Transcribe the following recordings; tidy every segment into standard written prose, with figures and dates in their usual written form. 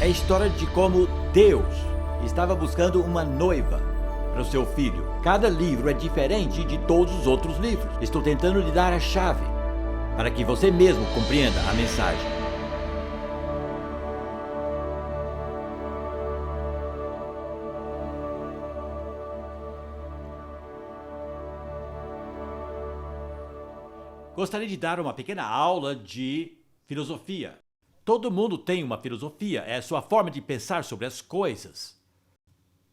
É a história de como Deus estava buscando uma noiva para o seu filho. Cada livro é diferente de todos os outros livros. Estou tentando lhe dar a chave para que você mesmo compreenda a mensagem. Gostaria de dar uma pequena aula de filosofia. Todo mundo tem uma filosofia, é a sua forma de pensar sobre as coisas.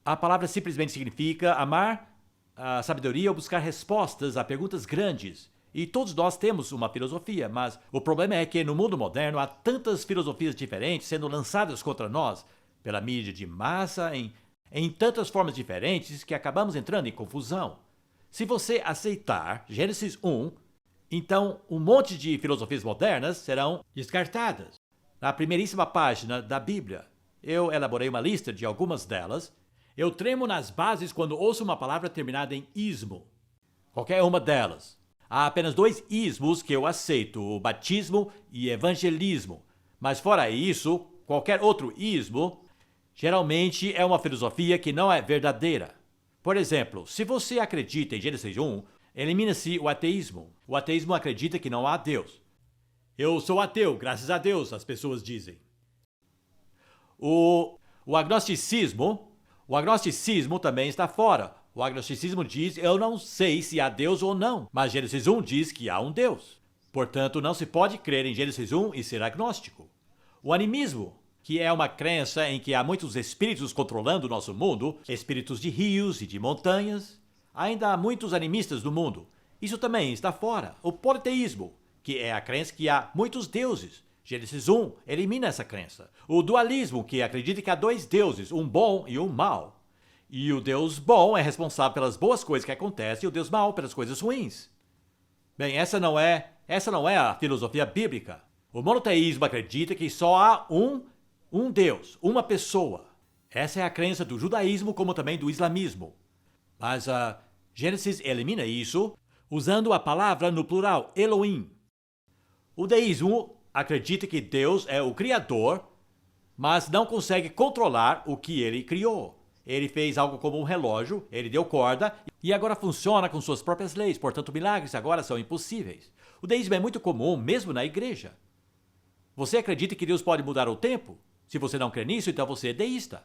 A palavra simplesmente significa amar a sabedoria ou buscar respostas a perguntas grandes. E todos nós temos uma filosofia, mas o problema é que no mundo moderno há tantas filosofias diferentes sendo lançadas contra nós pela mídia de massa em tantas formas diferentes que acabamos entrando em confusão. Se você aceitar Gênesis 1, então um monte de filosofias modernas serão descartadas. Na primeiríssima página da Bíblia, eu elaborei uma lista de algumas delas. Eu tremo nas bases quando ouço uma palavra terminada em ismo. Qualquer uma delas. Há apenas 2 ismos que eu aceito, o batismo e evangelismo. Mas fora isso, qualquer outro ismo, geralmente é uma filosofia que não é verdadeira. Por exemplo, se você acredita em Gênesis 1, elimina-se o ateísmo. O ateísmo acredita que não há Deus. Eu sou ateu, graças a Deus, as pessoas dizem. O agnosticismo também está fora. O agnosticismo diz, eu não sei se há Deus ou não, mas Gênesis 1 diz que há um Deus. Portanto, não se pode crer em Gênesis 1 e ser agnóstico. O animismo, que é uma crença em que há muitos espíritos controlando o nosso mundo, espíritos de rios e de montanhas. Ainda há muitos animistas no mundo. Isso também está fora. O politeísmo, que é a crença que há muitos deuses. Gênesis 1 elimina essa crença. O dualismo, que acredita que há 2 deuses, um bom e um mau. E o Deus bom é responsável pelas boas coisas que acontecem e o Deus mau pelas coisas ruins. Bem, essa não é a filosofia bíblica. O monoteísmo acredita que só há um Deus, uma pessoa. Essa é a crença do judaísmo como também do islamismo. Mas Gênesis elimina isso usando a palavra no plural, Elohim. O deísmo acredita que Deus é o Criador, mas não consegue controlar o que ele criou. Ele fez algo como um relógio, ele deu corda e agora funciona com suas próprias leis, portanto milagres agora são impossíveis. O deísmo é muito comum mesmo na igreja. Você acredita que Deus pode mudar o tempo? Se você não crê nisso, então você é deísta.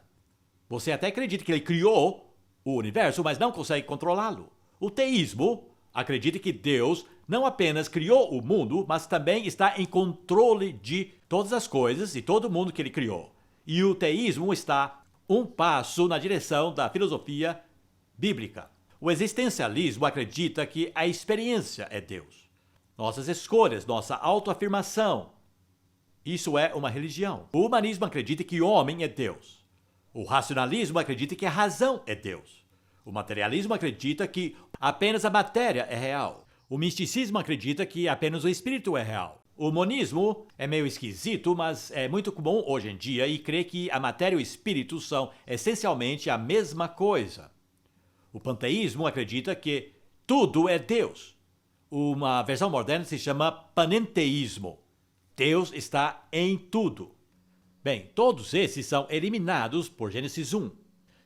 Você até acredita que ele criou o universo, mas não consegue controlá-lo. O teísmo acredita que Deus não apenas criou o mundo, mas também está em controle de todas as coisas e todo mundo que ele criou. E o teísmo está um passo na direção da filosofia bíblica. O existencialismo acredita que a experiência é Deus. Nossas escolhas, nossa autoafirmação. Isso é uma religião. O humanismo acredita que o homem é Deus. O racionalismo acredita que a razão é Deus. O materialismo acredita que apenas a matéria é real. O misticismo acredita que apenas o espírito é real. O monismo é meio esquisito, mas é muito comum hoje em dia e crê que a matéria e o espírito são essencialmente a mesma coisa. O panteísmo acredita que tudo é Deus. Uma versão moderna se chama panenteísmo. Deus está em tudo. Bem, todos esses são eliminados por Gênesis 1.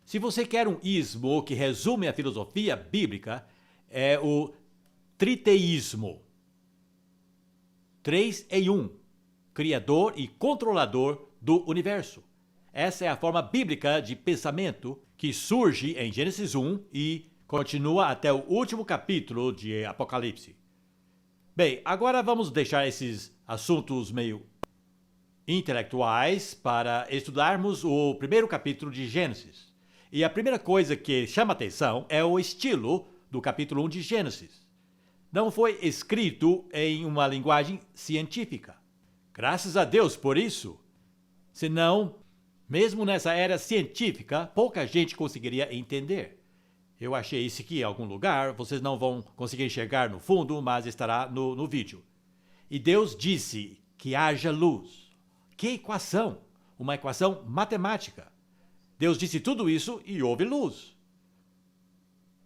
Se você quer um ismo que resume a filosofia bíblica, é o triteísmo. 3 em 1, criador e controlador do universo. Essa é a forma bíblica de pensamento que surge em Gênesis 1 e continua até o último capítulo de Apocalipse. Bem, agora vamos deixar esses assuntos meio intelectuais para estudarmos o primeiro capítulo de Gênesis. E a primeira coisa que chama atenção é o estilo do capítulo 1 de Gênesis. Não foi escrito em uma linguagem científica. Graças a Deus por isso. Senão, mesmo nessa era científica, pouca gente conseguiria entender. Eu achei isso aqui em algum lugar, vocês não vão conseguir enxergar no fundo, mas estará no vídeo. E Deus disse que haja luz. Que equação! Uma equação matemática. Deus disse tudo isso e houve luz.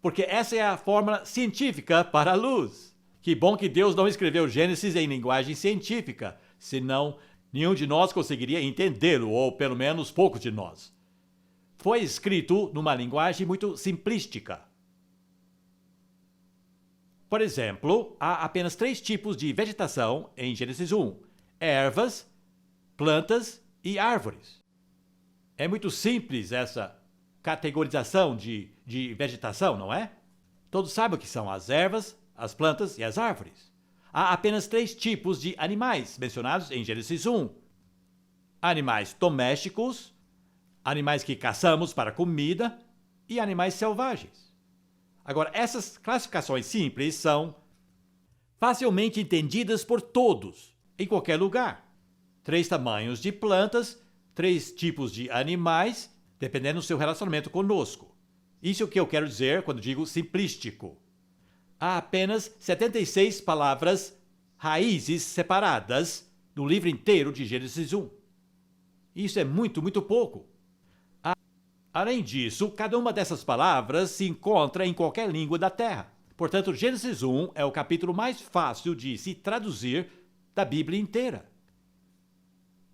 Porque essa é a fórmula científica para a luz. Que bom que Deus não escreveu Gênesis em linguagem científica, senão Nenhum de nós conseguiria entendê-lo, ou pelo menos poucos de nós. Foi escrito numa linguagem muito simplística. Por exemplo, há apenas 3 tipos de vegetação em Gênesis 1: ervas, plantas e árvores. É muito simples essa categorização de vegetação, não é? Todos sabem o que são as ervas, as plantas e as árvores. Há apenas 3 tipos de animais mencionados em Gênesis 1: animais domésticos, animais que caçamos para comida e animais selvagens. Agora, essas classificações simples são facilmente entendidas por todos, em qualquer lugar. 3 tamanhos de plantas, 3 tipos de animais, dependendo do seu relacionamento conosco. Isso é o que eu quero dizer quando digo simplístico. Há apenas 76 palavras raízes separadas no livro inteiro de Gênesis 1. Isso é muito, muito pouco. Além disso, cada uma dessas palavras se encontra em qualquer língua da Terra. Portanto, Gênesis 1 é o capítulo mais fácil de se traduzir da Bíblia inteira.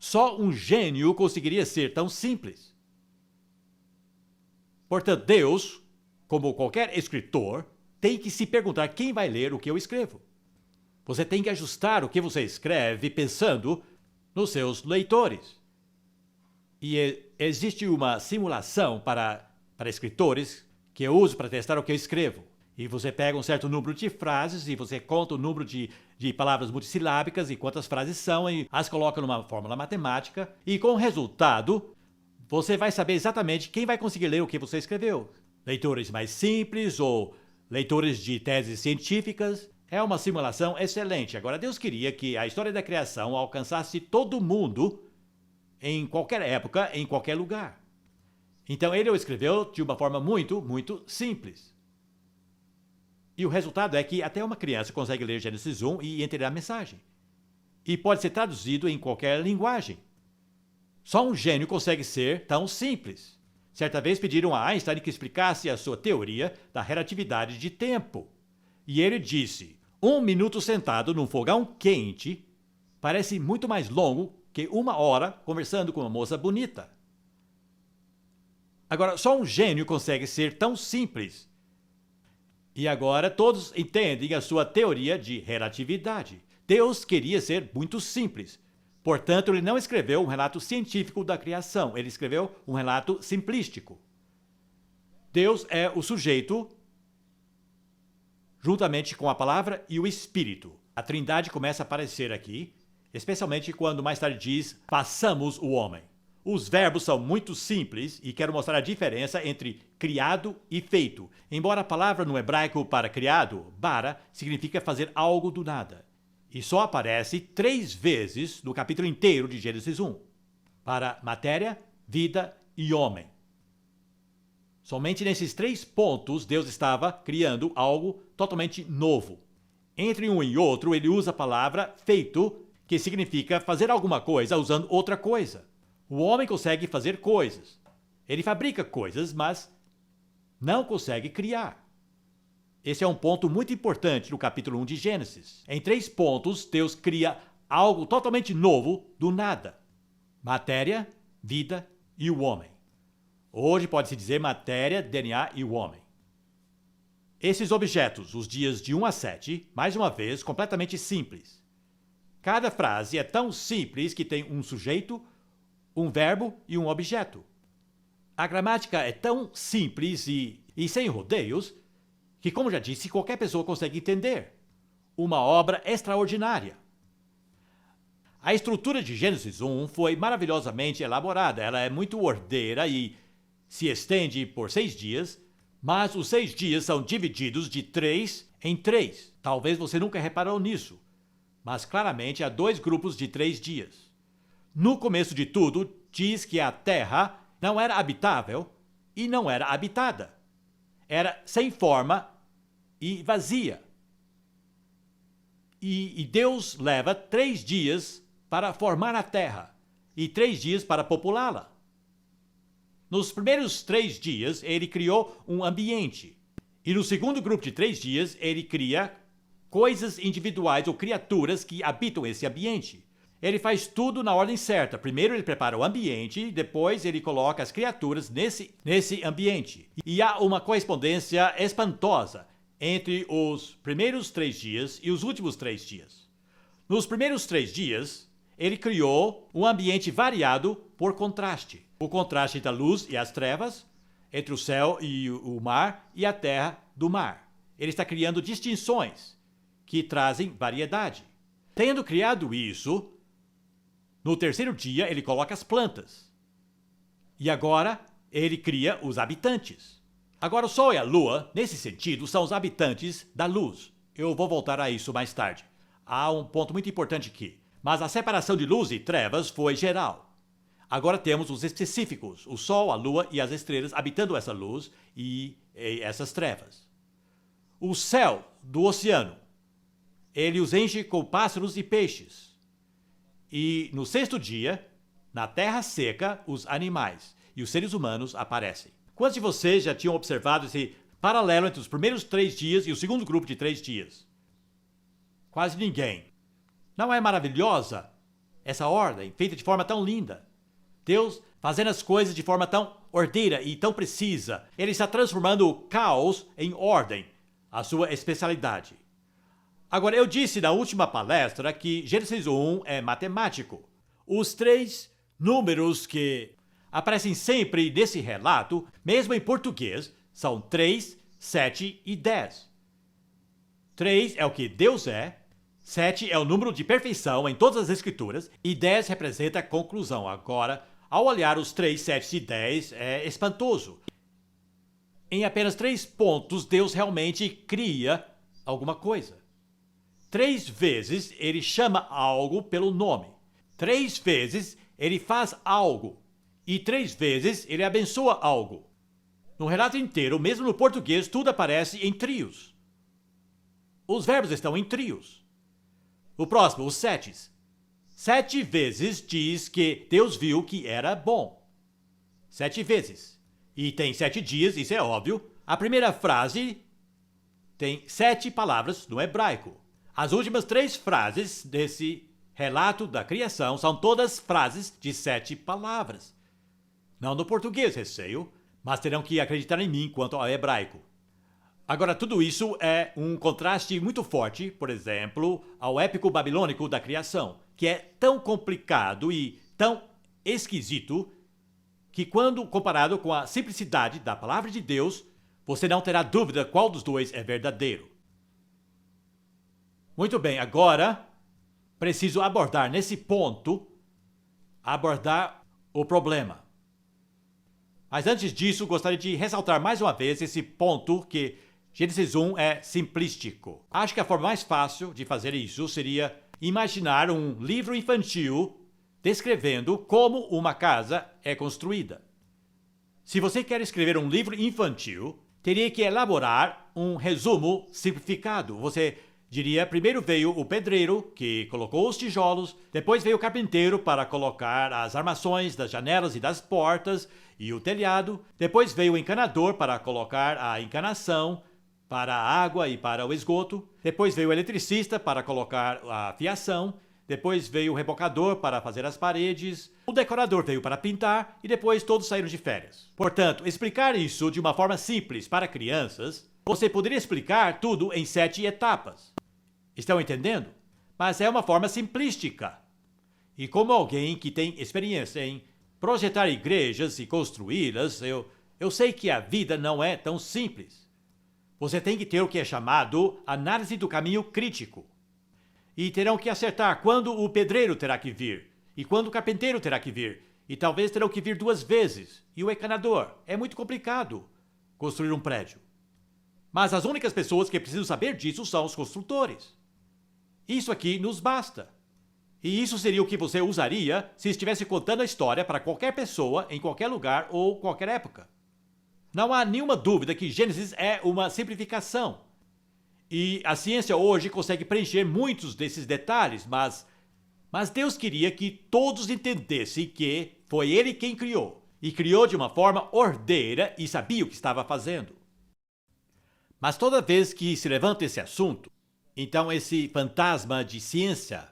Só um gênio conseguiria ser tão simples. Portanto, Deus, como qualquer escritor, tem que se perguntar quem vai ler o que eu escrevo. Você tem que ajustar o que você escreve pensando nos seus leitores. E existe uma simulação para escritores que eu uso para testar o que eu escrevo. E você pega um certo número de frases e você conta o número de palavras multissilábicas e quantas frases são e as coloca numa fórmula matemática. E com o resultado, você vai saber exatamente quem vai conseguir ler o que você escreveu. Leitores mais simples ou leitores de teses científicas. É uma simulação excelente. Agora, Deus queria que a história da criação alcançasse todo mundo em qualquer época, em qualquer lugar. Então ele o escreveu de uma forma muito, muito simples. E o resultado é que até uma criança consegue ler Gênesis 1 e entender a mensagem. E pode ser traduzido em qualquer linguagem. Só um gênio consegue ser tão simples. Certa vez pediram a Einstein que explicasse a sua teoria da relatividade de tempo. E ele disse: 1 minuto sentado num fogão quente parece muito mais longo que 1 hora conversando com uma moça bonita. Agora, só um gênio consegue ser tão simples. E agora todos entendem a sua teoria de relatividade. Deus queria ser muito simples. Portanto, ele não escreveu um relato científico da criação. Ele escreveu um relato simplístico. Deus é o sujeito, juntamente com a palavra e o Espírito. A Trindade começa a aparecer aqui, especialmente quando mais tarde diz, façamos o homem. Os verbos são muito simples e quero mostrar a diferença entre criado e feito. Embora a palavra no hebraico para criado, bara, significa fazer algo do nada. E só aparece 3 vezes no capítulo inteiro de Gênesis 1. Para matéria, vida e homem. Somente nesses 3 pontos Deus estava criando algo totalmente novo. Entre um e outro, ele usa a palavra feito, que significa fazer alguma coisa usando outra coisa. O homem consegue fazer coisas. Ele fabrica coisas, mas não consegue criar. Esse é um ponto muito importante no capítulo 1 de Gênesis. Em 3 pontos, Deus cria algo totalmente novo do nada. Matéria, vida e o homem. Hoje pode-se dizer matéria, DNA e o homem. Esses objetos, os dias de 1 a 7, mais uma vez, completamente simples. Cada frase é tão simples que tem um sujeito, um verbo e um objeto. A gramática é tão simples e sem rodeios que, como já disse, qualquer pessoa consegue entender. Uma obra extraordinária. A estrutura de Gênesis 1 foi maravilhosamente elaborada. Ela é muito ordeira e se estende por 6 dias, mas os 6 dias são divididos de 3 em 3. Talvez você nunca reparou nisso, mas claramente há 2 grupos de 3 dias. No começo de tudo, diz que a terra não era habitável e não era habitada. Era sem forma e vazia. E Deus leva 3 dias para formar a terra e 3 dias para populá-la. Nos primeiros 3 dias, ele criou um ambiente. E no segundo grupo de 3 dias, ele cria coisas individuais ou criaturas que habitam esse ambiente. Ele faz tudo na ordem certa. Primeiro ele prepara o ambiente, depois ele coloca as criaturas nesse ambiente. E há uma correspondência espantosa entre os primeiros 3 dias e os últimos 3 dias. Nos primeiros 3 dias, ele criou um ambiente variado por contraste. O contraste entre a luz e as trevas, entre o céu e o mar e a terra do mar. Ele está criando distinções que trazem variedade. Tendo criado isso, no terceiro dia ele coloca as plantas. E agora ele cria os habitantes. Agora o Sol e a Lua, nesse sentido, são os habitantes da luz. Eu vou voltar a isso mais tarde. Há um ponto muito importante aqui. Mas a separação de luz e trevas foi geral. Agora temos os específicos, o Sol, a Lua e as estrelas habitando essa luz e essas trevas. O céu do oceano, ele os enche com pássaros e peixes. E no sexto dia, na terra seca, os animais e os seres humanos aparecem. Quantos de vocês já tinham observado esse paralelo entre os primeiros 3 dias e o segundo grupo de 3 dias? Quase ninguém. Não é maravilhosa essa ordem, feita de forma tão linda? Deus fazendo as coisas de forma tão ordeira e tão precisa. Ele está transformando o caos em ordem, a sua especialidade. Agora, eu disse na última palestra que Gênesis 1 é matemático. Os 3 números que aparecem sempre nesse relato, mesmo em português, são 3, 7 e 10. 3 é o que Deus é, 7 é o número de perfeição em todas as escrituras e 10 representa a conclusão. Agora, ao olhar os 3, 7 e 10, é espantoso. Em apenas 3 pontos, Deus realmente cria alguma coisa. 3 vezes ele chama algo pelo nome. 3 vezes ele faz algo. E 3 vezes ele abençoa algo. No relato inteiro, mesmo no português, tudo aparece em trios. Os verbos estão em trios. O próximo, os 7. 7 vezes diz que Deus viu que era bom. 7 vezes. E tem 7 dias, isso é óbvio. A primeira frase tem 7 palavras no hebraico. As últimas 3 frases desse relato da criação são todas frases de 7 palavras. Não no português, receio, mas terão que acreditar em mim quanto ao hebraico. Agora, tudo isso é um contraste muito forte, por exemplo, ao épico babilônico da criação, que é tão complicado e tão esquisito que, quando comparado com a simplicidade da palavra de Deus, você não terá dúvida qual dos dois é verdadeiro. Muito bem, agora preciso abordar nesse ponto, abordar o problema. Mas antes disso, gostaria de ressaltar mais uma vez esse ponto que Gênesis 1 é simplístico. Acho que a forma mais fácil de fazer isso seria imaginar um livro infantil descrevendo como uma casa é construída. Se você quer escrever um livro infantil, teria que elaborar um resumo simplificado. Você diria, primeiro veio o pedreiro, que colocou os tijolos, depois veio o carpinteiro para colocar as armações das janelas e das portas e o telhado, depois veio o encanador para colocar a encanação, para a água e para o esgoto, depois veio o eletricista para colocar a fiação, depois veio o rebocador para fazer as paredes, o decorador veio para pintar e depois todos saíram de férias. Portanto, explicar isso de uma forma simples para crianças, você poderia explicar tudo em 7 etapas. Estão entendendo? Mas é uma forma simplística. E como alguém que tem experiência em projetar igrejas e construí-las, eu sei que a vida não é tão simples. Você tem que ter o que é chamado análise do caminho crítico. E terão que acertar quando o pedreiro terá que vir, e quando o carpinteiro terá que vir, e talvez terão que vir 2 vezes, e o encanador. É muito complicado construir um prédio. Mas as únicas pessoas que precisam saber disso são os construtores. Isso aqui nos basta. E isso seria o que você usaria se estivesse contando a história para qualquer pessoa, em qualquer lugar ou qualquer época. Não há nenhuma dúvida que Gênesis é uma simplificação. E a ciência hoje consegue preencher muitos desses detalhes, mas Deus queria que todos entendessem que foi Ele quem criou. E criou de uma forma ordeira e sabia o que estava fazendo. Mas toda vez que se levanta esse assunto, então esse fantasma de ciência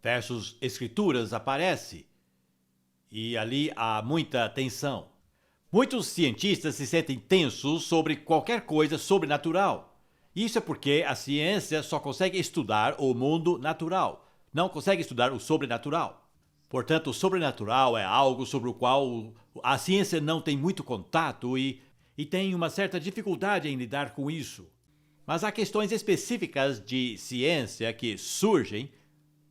versus Escrituras aparece. E ali há muita tensão. Muitos cientistas se sentem tensos sobre qualquer coisa sobrenatural. Isso é porque a ciência só consegue estudar o mundo natural, não consegue estudar o sobrenatural. Portanto, o sobrenatural é algo sobre o qual a ciência não tem muito contato e tem uma certa dificuldade em lidar com isso. Mas há questões específicas de ciência que surgem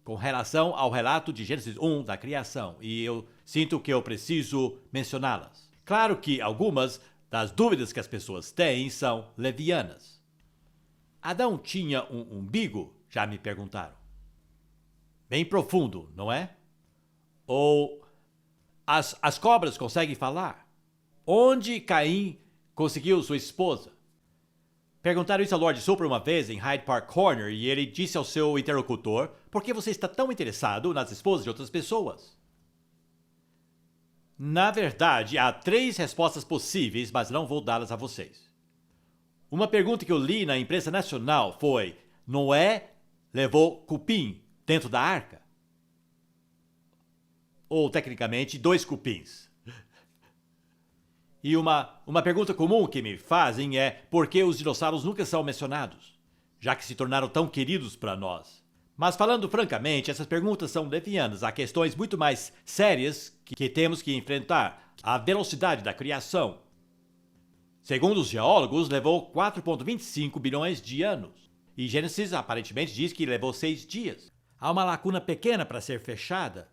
com relação ao relato de Gênesis 1 da criação, e eu sinto que eu preciso mencioná-las. Claro que algumas das dúvidas que as pessoas têm são levianas. Adão tinha um umbigo? Já me perguntaram. Bem profundo, não é? Ou as cobras conseguem falar? Onde Caim conseguiu sua esposa? Perguntaram isso a Lord Super uma vez em Hyde Park Corner e ele disse ao seu interlocutor: por que você está tão interessado nas esposas de outras pessoas? Na verdade, há 3 respostas possíveis, mas não vou dá-las a vocês. Uma pergunta que eu li na imprensa nacional foi: Noé levou cupim dentro da arca? Ou, tecnicamente, 2 cupins. E uma pergunta comum que me fazem é: por que os dinossauros nunca são mencionados, já que se tornaram tão queridos para nós? Mas falando francamente, essas perguntas são levianas. Há questões muito mais sérias que temos que enfrentar. A velocidade da criação. Segundo os geólogos, levou 4,25 bilhões de anos. E Gênesis aparentemente diz que levou 6 dias. Há uma lacuna pequena para ser fechada.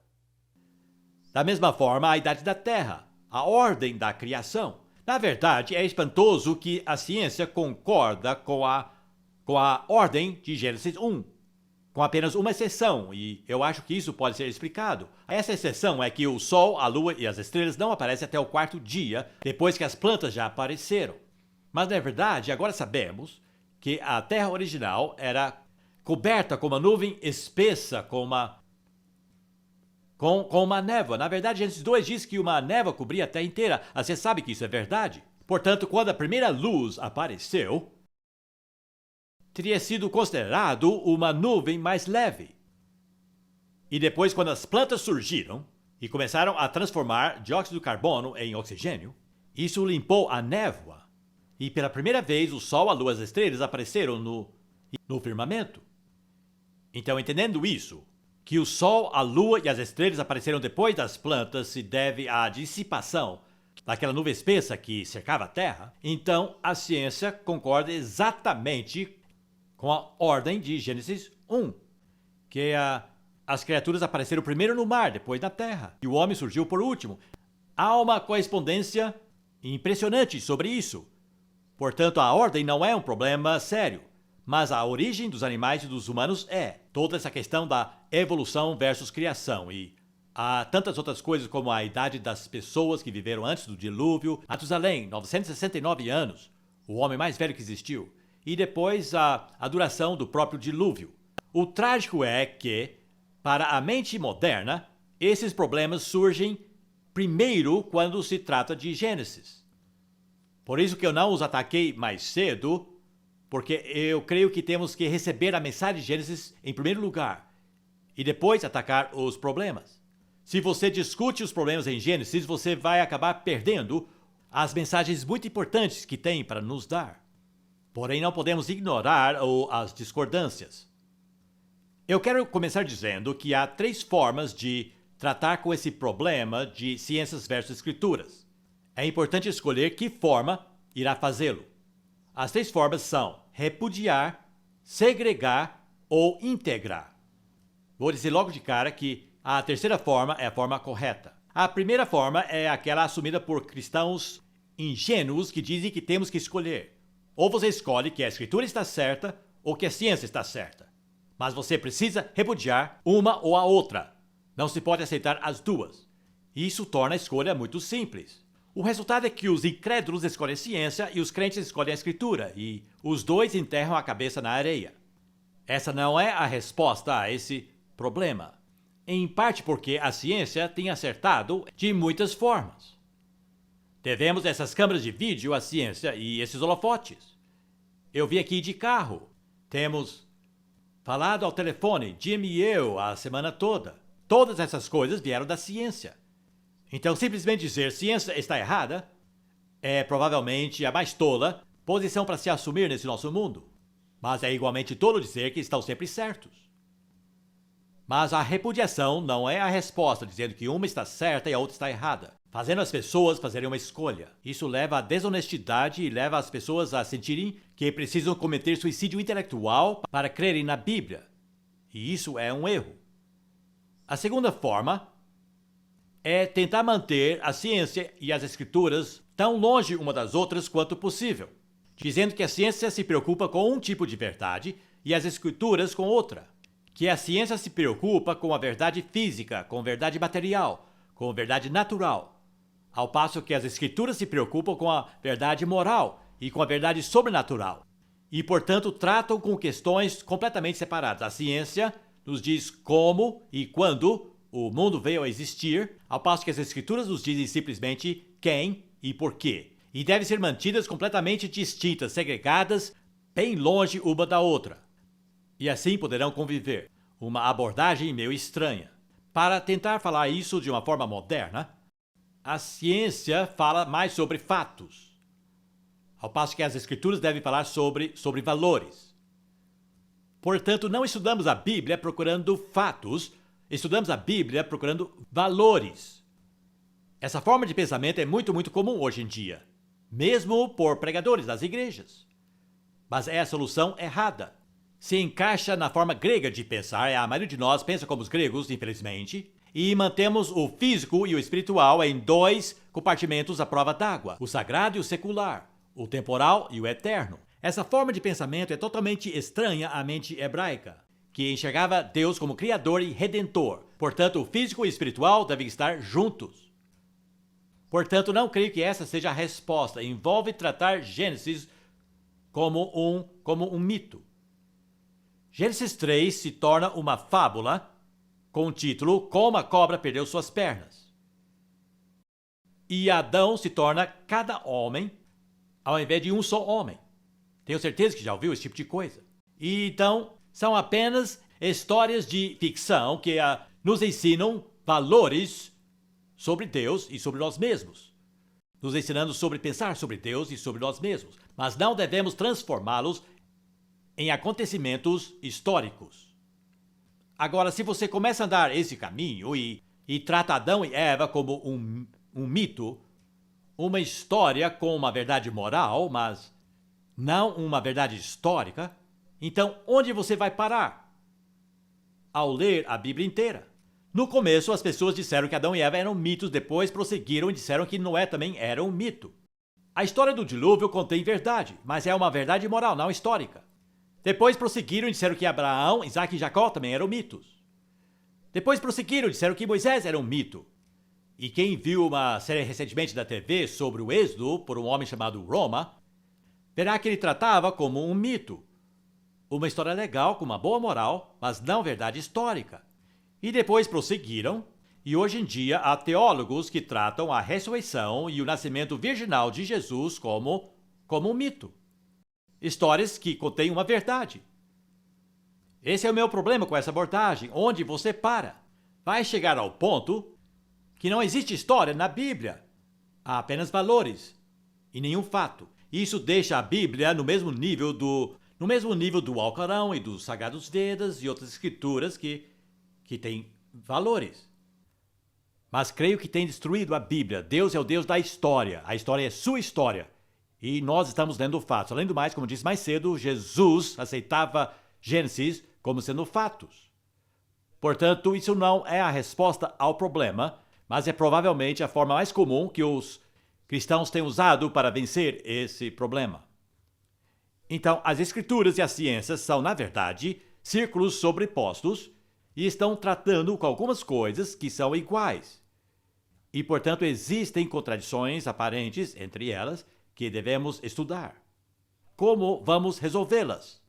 Da mesma forma, a idade da Terra, a ordem da criação. Na verdade, é espantoso que a ciência concorda com a ordem de Gênesis 1. Com apenas uma exceção, e eu acho que isso pode ser explicado. Essa exceção é que o Sol, a Lua e as estrelas não aparecem até o 4º dia, depois que as plantas já apareceram. Mas, na verdade, agora sabemos que a Terra original era coberta com uma nuvem espessa, com uma névoa. Na verdade, Gênesis 2 diz que uma névoa cobria a Terra inteira. Você sabe que isso é verdade. Portanto, quando a primeira luz apareceu, teria sido considerado uma nuvem mais leve. E depois, quando as plantas surgiram e começaram a transformar dióxido de carbono em oxigênio, isso limpou a névoa. E pela primeira vez, o Sol, a Lua e as estrelas apareceram no firmamento. Então, entendendo isso, que o Sol, a Lua e as estrelas apareceram depois das plantas se deve à dissipação daquela nuvem espessa que cercava a Terra, então a ciência concorda exatamente com a ordem de Gênesis 1, que as criaturas apareceram primeiro no mar, depois na terra, e o homem surgiu por último. Há uma correspondência impressionante sobre isso. Portanto, a ordem não é um problema sério, mas a origem dos animais e dos humanos é. Toda essa questão da evolução versus criação, e há tantas outras coisas como a idade das pessoas que viveram antes do dilúvio. Matusalém, 969 anos, o homem mais velho que existiu. E depois a duração do próprio dilúvio. O trágico é que, para a mente moderna, esses problemas surgem primeiro quando se trata de Gênesis. Por isso que eu não os ataquei mais cedo, porque eu creio que temos que receber a mensagem de Gênesis em primeiro lugar e depois atacar os problemas. Se você discute os problemas em Gênesis, você vai acabar perdendo as mensagens muito importantes que tem para nos dar. Porém, não podemos ignorar as discordâncias. Eu quero começar dizendo que há 3 formas de tratar com esse problema de ciências versus escrituras. É importante escolher que forma irá fazê-lo. As 3 formas são repudiar, segregar ou integrar. Vou dizer logo de cara que a terceira forma é a forma correta. A primeira forma é aquela assumida por cristãos ingênuos que dizem que temos que escolher. Ou você escolhe que a escritura está certa ou que a ciência está certa. Mas você precisa repudiar uma ou a outra. Não se pode aceitar as duas. Isso torna a escolha muito simples. O resultado é que os incrédulos escolhem a ciência e os crentes escolhem a escritura, e os dois enterram a cabeça na areia. Essa não é a resposta a esse problema. Em parte porque a ciência tem acertado de muitas formas. Devemos essas câmeras de vídeo à ciência e esses holofotes. Eu vim aqui de carro. Temos falado ao telefone, Jim e eu, a semana toda. Todas essas coisas vieram da ciência. Então, simplesmente dizer ciência está errada é provavelmente a mais tola posição para se assumir nesse nosso mundo. Mas é igualmente tolo dizer que estão sempre certos. Mas a repudiação não é a resposta dizendo que uma está certa e a outra está errada, fazendo as pessoas fazerem uma escolha. Isso leva à desonestidade e leva as pessoas a sentirem que precisam cometer suicídio intelectual para crerem na Bíblia. E isso é um erro. A segunda forma é tentar manter a ciência e as escrituras tão longe uma das outras quanto possível, dizendo que a ciência se preocupa com um tipo de verdade e as escrituras com outra, que a ciência se preocupa com a verdade física, com a verdade material, com a verdade natural, ao passo que as escrituras se preocupam com a verdade moral e com a verdade sobrenatural, e portanto tratam com questões completamente separadas. A ciência nos diz como e quando o mundo veio a existir, ao passo que as escrituras nos dizem simplesmente quem e por quê. E devem ser mantidas completamente distintas, segregadas, bem longe uma da outra. E assim poderão conviver. Uma abordagem meio estranha. Para tentar falar isso de uma forma moderna, a ciência fala mais sobre fatos, ao passo que as escrituras devem falar sobre valores. Portanto, não estudamos a Bíblia procurando fatos, estudamos a Bíblia procurando valores. Essa forma de pensamento é muito comum hoje em dia, mesmo por pregadores das igrejas. Mas é a solução errada. Se encaixa na forma grega de pensar, a maioria de nós pensa como os gregos, infelizmente, e mantemos o físico e o espiritual em dois compartimentos à prova d'água, o sagrado e o secular, o temporal e o eterno. Essa forma de pensamento é totalmente estranha à mente hebraica, que enxergava Deus como Criador e Redentor. Portanto, o físico e o espiritual devem estar juntos. Portanto, não creio que essa seja a resposta. Envolve tratar Gênesis como um mito. Gênesis 3 se torna uma fábula com o título Como a Cobra Perdeu Suas Pernas. E Adão se torna cada homem ao invés de um só homem. Tenho certeza que já ouviu esse tipo de coisa. E então, são apenas histórias de ficção que nos ensinam valores sobre Deus e sobre nós mesmos. Nos ensinando sobre pensar sobre Deus e sobre nós mesmos. Mas não devemos transformá-los em acontecimentos históricos. Agora, se você começa a andar esse caminho e trata Adão e Eva como um mito, uma história com uma verdade moral, mas não uma verdade histórica, então onde você vai parar? Ao ler a Bíblia inteira. No começo, as pessoas disseram que Adão e Eva eram mitos, depois prosseguiram e disseram que Noé também era um mito. A história do dilúvio contém verdade, mas é uma verdade moral, não histórica. Depois prosseguiram e disseram que Abraão, Isaac e Jacó também eram mitos. Depois prosseguiram e disseram que Moisés era um mito. E quem viu uma série recentemente da TV sobre o Êxodo por um homem chamado Roma, verá que ele tratava como um mito. Uma história legal, com uma boa moral, mas não verdade histórica. E depois prosseguiram, e hoje em dia há teólogos que tratam a ressurreição e o nascimento virginal de Jesus como um mito. Histórias que contêm uma verdade. Esse é o meu problema com essa abordagem, onde você para. Vai chegar ao ponto que não existe história na Bíblia. Há apenas valores e nenhum fato. Isso deixa a Bíblia no mesmo nível do Alcorão e dos Sagrados Vedas e outras escrituras que têm valores. Mas creio que tem destruído a Bíblia. Deus é o Deus da história. A história é sua história. E nós estamos lendo fatos. Além do mais, como disse mais cedo, Jesus aceitava Gênesis como sendo fatos. Portanto, isso não é a resposta ao problema, mas é provavelmente a forma mais comum que os cristãos têm usado para vencer esse problema. Então, as escrituras e as ciências são, na verdade, círculos sobrepostos e estão tratando com algumas coisas que são iguais. E, portanto, existem contradições aparentes entre elas que devemos estudar. Como vamos resolvê-las?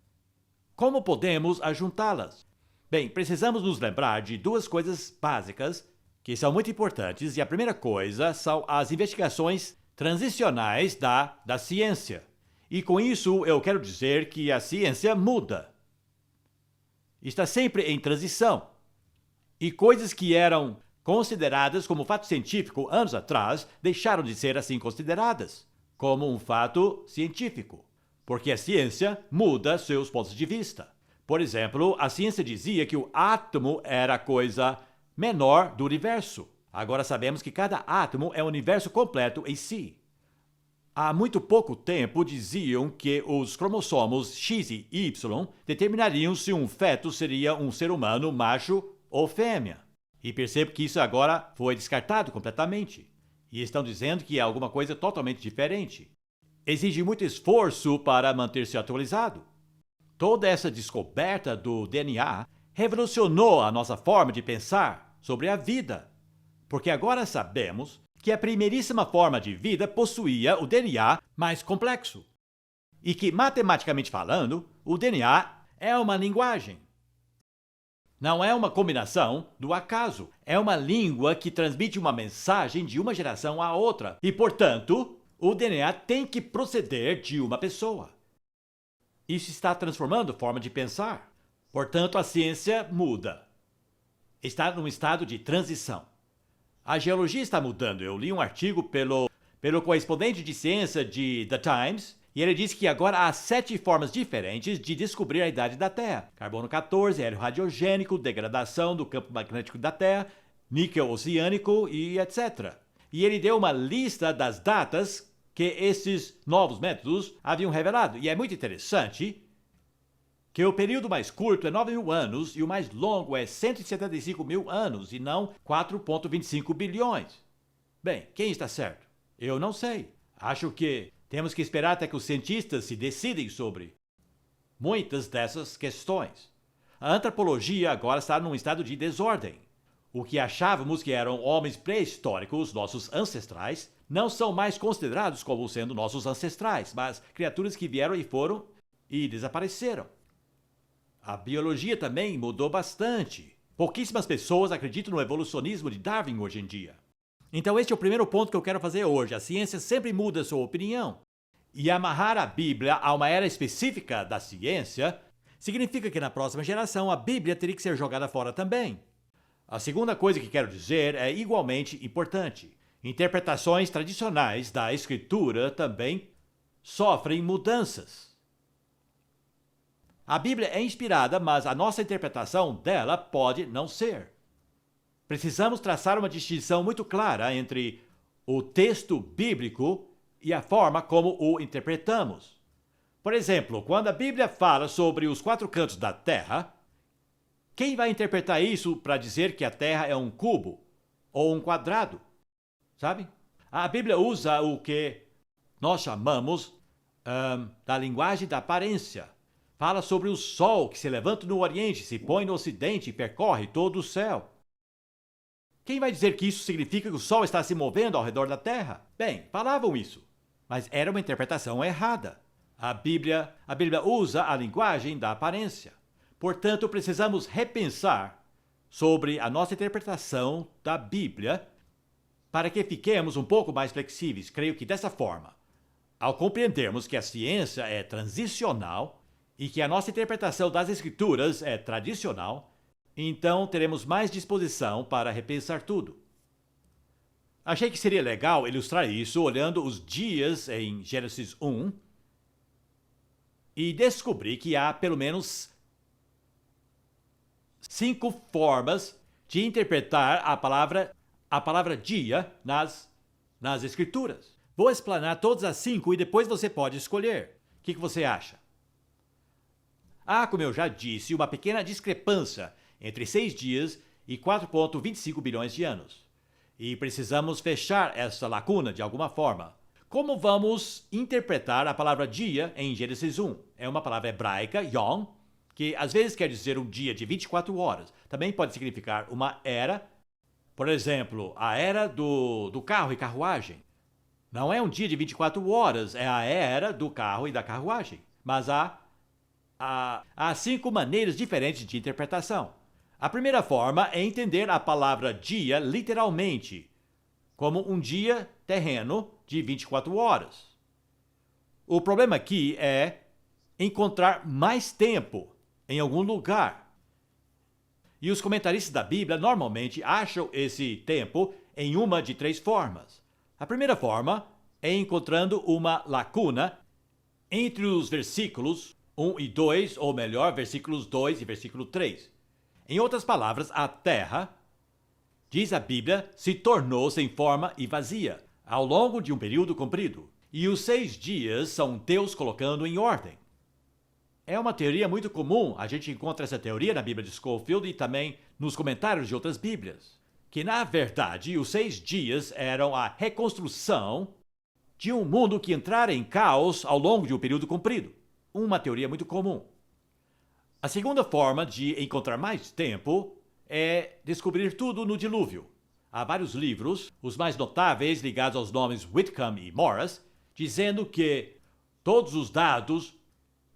Como podemos ajuntá-las? Bem, precisamos nos lembrar de duas coisas básicas que são muito importantes, e a primeira coisa são as investigações transicionais da ciência. E com isso eu quero dizer que a ciência muda. está sempre em transição. E coisas que eram consideradas como fato científico anos atrás deixaram de ser assim consideradas como um fato científico, porque a ciência muda seus pontos de vista. Por exemplo, a ciência dizia que o átomo era a coisa menor do universo. Agora sabemos que cada átomo é um universo completo em si. Há muito pouco tempo diziam que os cromossomos X e Y determinariam se um feto seria um ser humano macho ou fêmea. E percebo que isso agora foi descartado completamente. E estão dizendo que é alguma coisa totalmente diferente. Exige muito esforço para manter-se atualizado. Toda essa descoberta do DNA revolucionou a nossa forma de pensar sobre a vida. Porque agora sabemos que a primeiríssima forma de vida possuía o DNA mais complexo. E que, matematicamente falando, o DNA é uma linguagem. Não é uma combinação do acaso. É uma língua que transmite uma mensagem de uma geração à outra. E, portanto, o DNA tem que proceder de uma pessoa. Isso está transformando a forma de pensar. Portanto, a ciência muda. Está num estado de transição. A geologia está mudando. Eu li um artigo pelo correspondente de ciência de The Times, e ele disse que agora há 7 formas diferentes de descobrir a idade da Terra. Carbono 14, hélio radiogênico, degradação do campo magnético da Terra, níquel oceânico e etc. E ele deu uma lista das datas que esses novos métodos haviam revelado. E é muito interessante que o período mais curto é 9.000 anos e o mais longo é 175 mil anos e não 4,25 bilhões. Bem, quem está certo? Eu não sei. Acho que temos que esperar até que os cientistas se decidem sobre muitas dessas questões. A antropologia agora está num estado de desordem. O que achávamos que eram homens pré-históricos, nossos ancestrais, não são mais considerados como sendo nossos ancestrais, mas criaturas que vieram e foram e desapareceram. A biologia também mudou bastante. Pouquíssimas pessoas acreditam no evolucionismo de Darwin hoje em dia. Então este é o primeiro ponto que eu quero fazer hoje. A ciência sempre muda sua opinião. E amarrar a Bíblia a uma era específica da ciência significa que na próxima geração a Bíblia teria que ser jogada fora também. A segunda coisa que quero dizer é igualmente importante. Interpretações tradicionais da Escritura também sofrem mudanças. A Bíblia é inspirada, mas a nossa interpretação dela pode não ser. Precisamos traçar uma distinção muito clara entre o texto bíblico e a forma como o interpretamos. Por exemplo, quando a Bíblia fala sobre os 4 cantos da Terra, quem vai interpretar isso para dizer que a Terra é um cubo ou um quadrado? Sabe? A Bíblia usa o que nós chamamos da linguagem da aparência. Fala sobre o sol que se levanta no Oriente, se põe no Ocidente e percorre todo o céu. Quem vai dizer que isso significa que o sol está se movendo ao redor da Terra? Bem, falavam isso, mas era uma interpretação errada. A Bíblia usa a linguagem da aparência. Portanto, precisamos repensar sobre a nossa interpretação da Bíblia para que fiquemos um pouco mais flexíveis. Creio que dessa forma, ao compreendermos que a ciência é transicional e que a nossa interpretação das Escrituras é tradicional, então teremos mais disposição para repensar tudo. Achei que seria legal ilustrar isso olhando os dias em Gênesis 1 e descobri que há pelo menos 5 formas de interpretar a palavra dia nas Escrituras. Vou explanar todas as 5 e depois você pode escolher. O que você acha? Há, como eu já disse, uma pequena discrepância entre 6 dias e 4,25 bilhões de anos. E precisamos fechar essa lacuna de alguma forma. Como vamos interpretar a palavra dia em Gênesis 1? É uma palavra hebraica, yom, que às vezes quer dizer um dia de 24 horas. Também pode significar uma era. Por exemplo, a era do carro e carruagem. Não é um dia de 24 horas, é a era do carro e da carruagem. Mas há 5 maneiras diferentes de interpretação. A primeira forma é entender a palavra dia literalmente, como um dia terreno de 24 horas. O problema aqui é encontrar mais tempo em algum lugar. E os comentaristas da Bíblia normalmente acham esse tempo em uma de 3 formas. A primeira forma é encontrando uma lacuna entre os versículos 1 e 2, ou melhor, versículos 2 e versículo 3. Em outras palavras, a terra, diz a Bíblia, se tornou sem forma e vazia, ao longo de um período comprido. E os 6 dias são Deus colocando em ordem. É uma teoria muito comum, a gente encontra essa teoria na Bíblia de Scofield e também nos comentários de outras Bíblias, que na verdade os 6 dias eram a reconstrução de um mundo que entrara em caos ao longo de um período comprido. Uma teoria muito comum. A segunda forma de encontrar mais tempo é descobrir tudo no dilúvio. Há vários livros, os mais notáveis ligados aos nomes Whitcomb e Morris, dizendo que todos os dados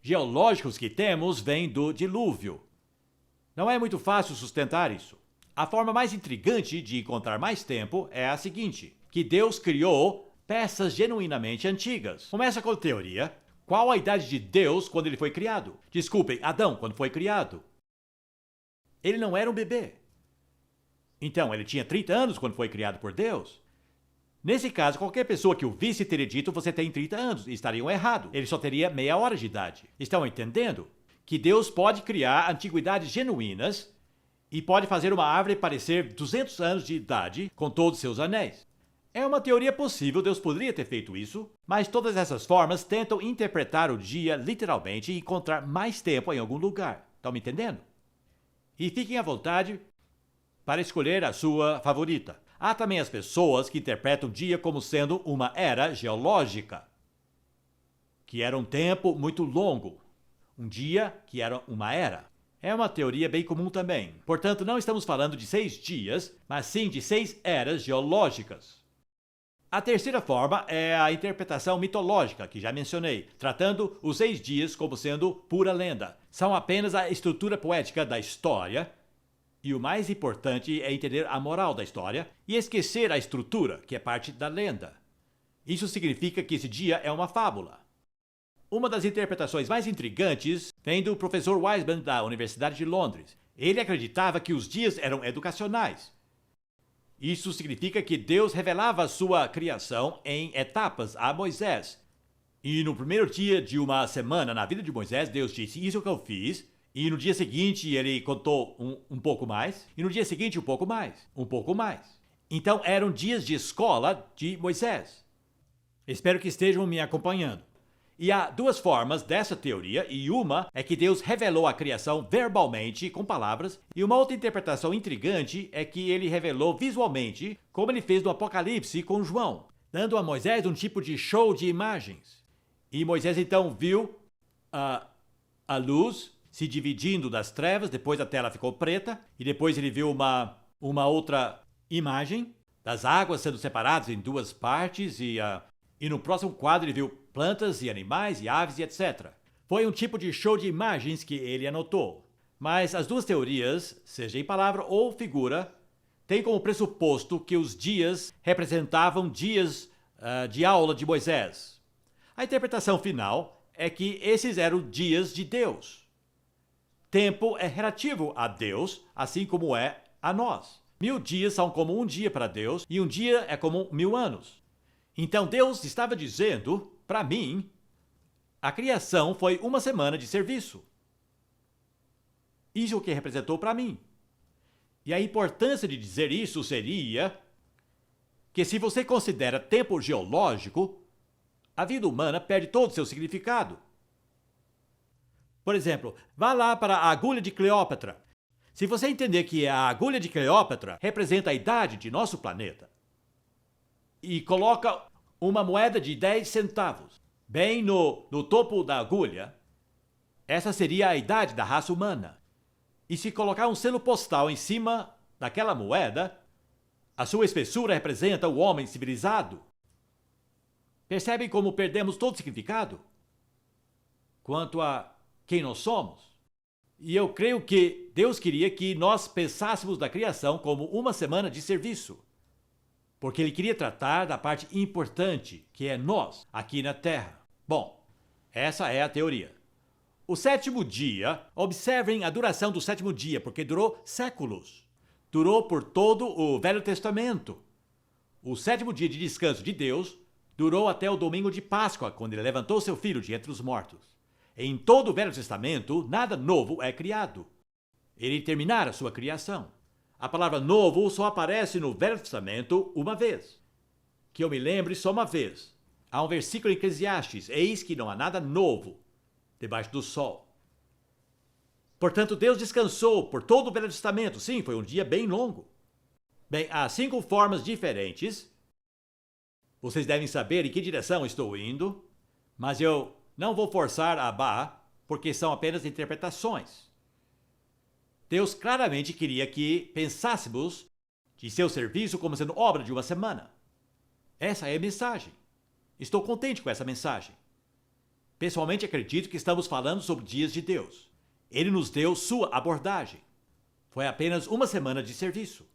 geológicos que temos vêm do dilúvio. Não é muito fácil sustentar isso. A forma mais intrigante de encontrar mais tempo é a seguinte, que Deus criou peças genuinamente antigas. Começa com a teoria: qual a idade de Deus quando ele foi criado? Desculpem, Adão, quando foi criado. Ele não era um bebê. Então, ele tinha 30 anos quando foi criado por Deus. Nesse caso, qualquer pessoa que o visse teria dito: você tem 30 anos, e estariam errado. Ele só teria meia hora de idade. Estão entendendo? Que Deus pode criar antiguidades genuínas e pode fazer uma árvore parecer 200 anos de idade com todos seus anéis. É uma teoria possível, Deus poderia ter feito isso, mas todas essas formas tentam interpretar o dia literalmente e encontrar mais tempo em algum lugar. Estão me entendendo? E fiquem à vontade para escolher a sua favorita. Há também as pessoas que interpretam o dia como sendo uma era geológica, que era um tempo muito longo. Um dia que era uma era. É uma teoria bem comum também. Portanto, não estamos falando de 6 dias, mas sim de 6 eras geológicas. A terceira forma é a interpretação mitológica, que já mencionei, tratando os 6 dias como sendo pura lenda. São apenas a estrutura poética da história, e o mais importante é entender a moral da história e esquecer a estrutura, que é parte da lenda. Isso significa que esse dia é uma fábula. Uma das interpretações mais intrigantes vem do professor Wiseman da Universidade de Londres. Ele acreditava que os dias eram educacionais. Isso significa que Deus revelava a sua criação em etapas a Moisés. E no primeiro dia de uma semana na vida de Moisés, Deus disse: isso que eu fiz. E no dia seguinte ele contou um pouco mais. E no dia seguinte um pouco mais. Um pouco mais. Então eram dias de escola de Moisés. Espero que estejam me acompanhando. E há 2 formas dessa teoria, e uma é que Deus revelou a criação verbalmente, com palavras, e uma outra interpretação intrigante é que ele revelou visualmente, como ele fez no Apocalipse com João, dando a Moisés um tipo de show de imagens. E Moisés então viu a luz se dividindo das trevas, depois a tela ficou preta, e depois ele viu uma outra imagem das águas sendo separadas em 2 partes, e no próximo quadro ele viu plantas e animais e aves e etc. Foi um tipo de show de imagens que ele anotou. Mas as 2 teorias, seja em palavra ou figura, têm como pressuposto que os dias representavam dias de aula de Moisés. A interpretação final é que esses eram dias de Deus. Tempo é relativo a Deus, assim como é a nós. 1000 dias são como um dia para Deus, e um dia é como 1000 anos. Então Deus estava dizendo, para mim, a criação foi uma semana de serviço. Isso é o que representou para mim. E a importância de dizer isso seria que se você considera tempo geológico, a vida humana perde todo o seu significado. Por exemplo, vá lá para a agulha de Cleópatra. Se você entender que a agulha de Cleópatra representa a idade de nosso planeta, e coloca uma moeda de 10 centavos bem no topo da agulha, essa seria a idade da raça humana. E se colocar um selo postal em cima daquela moeda, a sua espessura representa o homem civilizado. Percebem como perdemos todo o significado quanto a quem nós somos? E eu creio que Deus queria que nós pensássemos da criação como uma semana de serviço, porque Ele queria tratar da parte importante, que é nós, aqui na Terra. Bom, essa é a teoria. O sétimo dia, observem a duração do sétimo dia, porque durou séculos. Durou por todo o Velho Testamento. O sétimo dia de descanso de Deus durou até o domingo de Páscoa, quando ele levantou seu filho de entre os mortos. Em todo o Velho Testamento, nada novo é criado. Ele terminara sua criação. A palavra novo só aparece no Velho Testamento uma vez. Que eu me lembre, só uma vez. Há um versículo em Eclesiastes: eis que não há nada novo debaixo do sol. Portanto, Deus descansou por todo o Velho Testamento. Sim, foi um dia bem longo. Bem, há 5 formas diferentes. Vocês devem saber em que direção estou indo, mas eu não vou forçar a barra, porque são apenas interpretações. Deus claramente queria que pensássemos de seu serviço como sendo obra de uma semana. Essa é a mensagem. Estou contente com essa mensagem. Pessoalmente, acredito que estamos falando sobre dias de Deus. Ele nos deu sua abordagem. Foi apenas uma semana de serviço.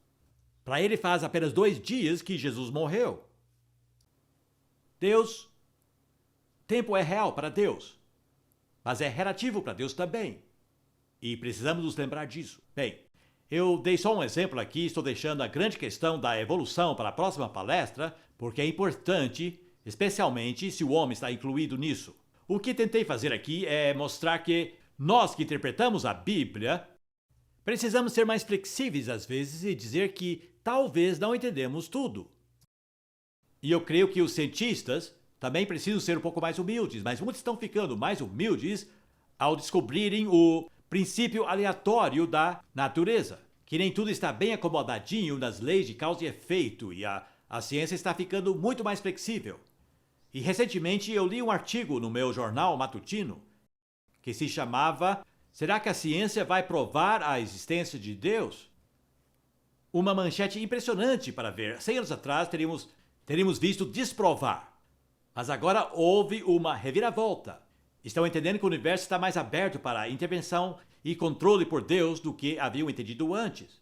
Para ele faz apenas 2 dias que Jesus morreu. Tempo é real para Deus, mas é relativo para Deus também. E precisamos nos lembrar disso. Bem, eu dei só um exemplo aqui, estou deixando a grande questão da evolução para a próxima palestra, porque é importante, especialmente se o homem está incluído nisso. O que tentei fazer aqui é mostrar que nós que interpretamos a Bíblia precisamos ser mais flexíveis às vezes e dizer que talvez não entendemos tudo. E eu creio que os cientistas também precisam ser um pouco mais humildes, mas muitos estão ficando mais humildes ao descobrirem o princípio aleatório da natureza, que nem tudo está bem acomodadinho nas leis de causa e efeito, e a ciência está ficando muito mais flexível. E recentemente eu li um artigo no meu jornal matutino que se chamava "Será que a ciência vai provar a existência de Deus?" Uma manchete impressionante para ver. 100 anos atrás teríamos visto desprovar. Mas agora houve uma reviravolta. Estão entendendo que o universo está mais aberto para a intervenção e controle por Deus do que haviam entendido antes.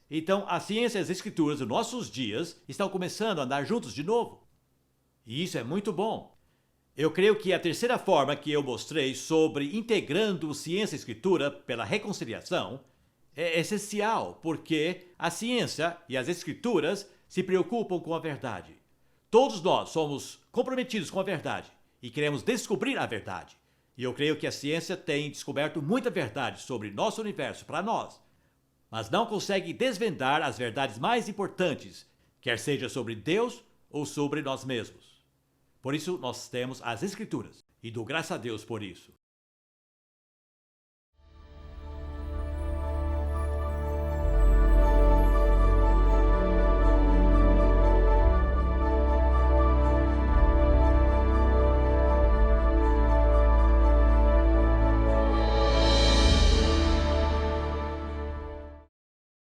Então, a ciência e as escrituras dos nossos dias estão começando a andar juntos de novo. E isso é muito bom. Eu creio que a terceira forma que eu mostrei sobre integrando ciência e escritura pela reconciliação é essencial, porque a ciência e as escrituras se preocupam com a verdade. Todos nós somos comprometidos com a verdade e queremos descobrir a verdade. E eu creio que a ciência tem descoberto muita verdade sobre nosso universo para nós, mas não consegue desvendar as verdades mais importantes, quer seja sobre Deus ou sobre nós mesmos. Por isso nós temos as Escrituras, e dou graças a Deus por isso.